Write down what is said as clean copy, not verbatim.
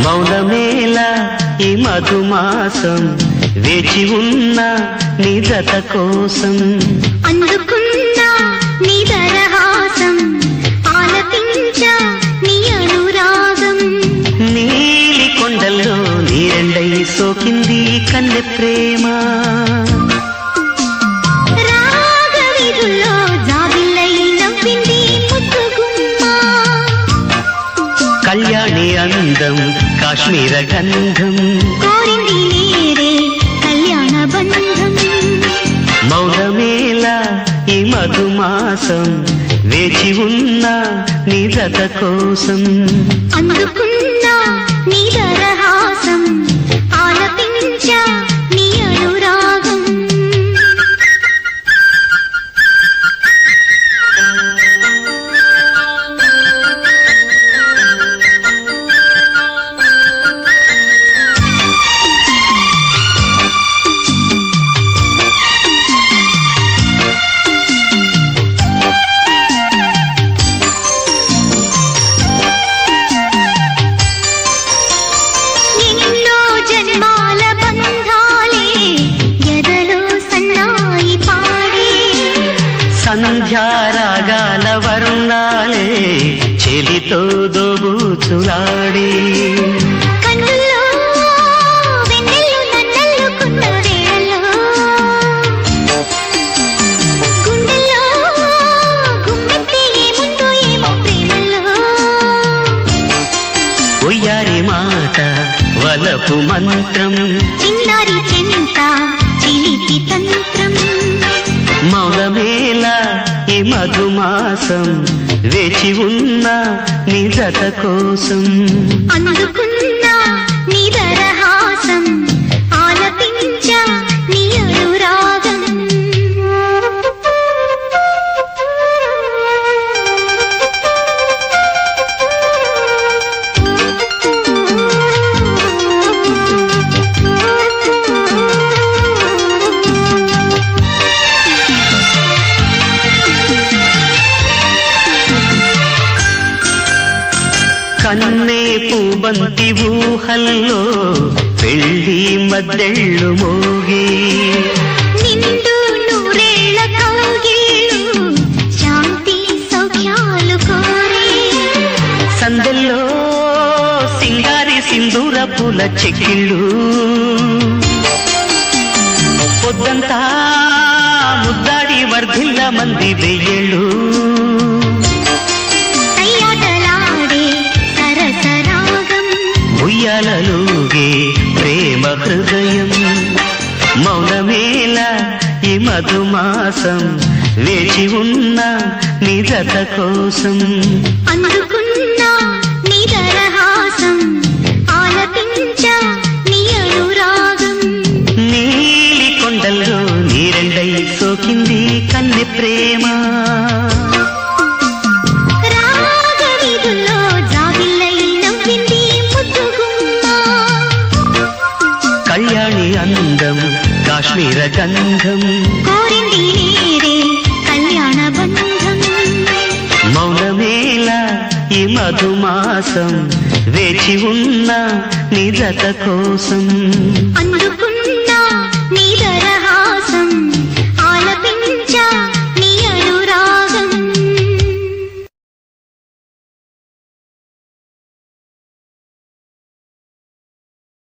మౌనమేలా ఈ మధుమాసం వేచి ఉన్న నీ జత కోసం అందుకున్నా నీ దరహాసం ఆలపించా నీ అనురాగం నీలి కొండల్లో నీరెండై సోకింది కన్నె ప్రేమ రాగవిధుల్లో జాబిల్లై నవ్వింది ముద్దుగుమ్మ కళ్యాణి అందం కాశ్మీర గంధం కోరింది నేరే కళ్యాణ బంధం మౌనమేలా ఈ మధుమాసం వేచి ఉన్న నీ జత కోసం అందుకున్నా నీ దరహాసం ఆలపించా నీ అనురాగం ఎన్నో జన్మాల బంధాలే ఎదలో సన్నాయి పాడే సంధ్యారాగాల వర్ణాలే చెలితో దోబూచులాడి కన్నుల్లో వెన్నెల్లు నన్నల్లుకున్న వేళలో గుండెల్లో గుమ్మెత్తే ఏముందో ఏమో ప్రేమలో ఒయ్యారి మాట వలపు మంత్రం చిన్నారి చెంత చిలిపి తంత్రం మౌనమేలా ఈ మధుమాసం వేచి ఉన్న నీ జత కోసం అందుకున్నా నీ దరహాసం ఆలపించా నీ అనురాగం కన్నే పూబంతి ఊహల్లో పెళ్ళి మద్దెళ్ళు మోగి నిండు నూరేళ్ల కౌగిళ్ళు శాంతి సౌఖ్యాలు కోరే సందెల్లో సింగారి సింధూర పూల చెక్కిళ్ళు పొద్దంతా ముద్దాడి వర్ధిల్ల మంది వెయ్యేళ్ళు కయ్యాటలాడే సరసరాగం ఉయ్యాలలోగే ప్రేమ హృదయం మౌనమేలా ఈ మధుమాసం వేచి ఉన్న నీ జత కోసం అందుకున్నా నీ దరహాసం ఆలపించా నీ అనురాగం నీలి కొండల్లో నీరెండై సోకింది కన్నె ప్రేమ రాగవిధుల్లో జాబిల్లై నవ్వింది ముద్దుగుమ్మ కళ్యాణి అందం కాశ్మీర గంధం కోరింది నేరే కళ్యాణ బంధం మౌనమేలా ఈ మధుమాసం వేచి ఉన్న నీ జత కోసం అందుకు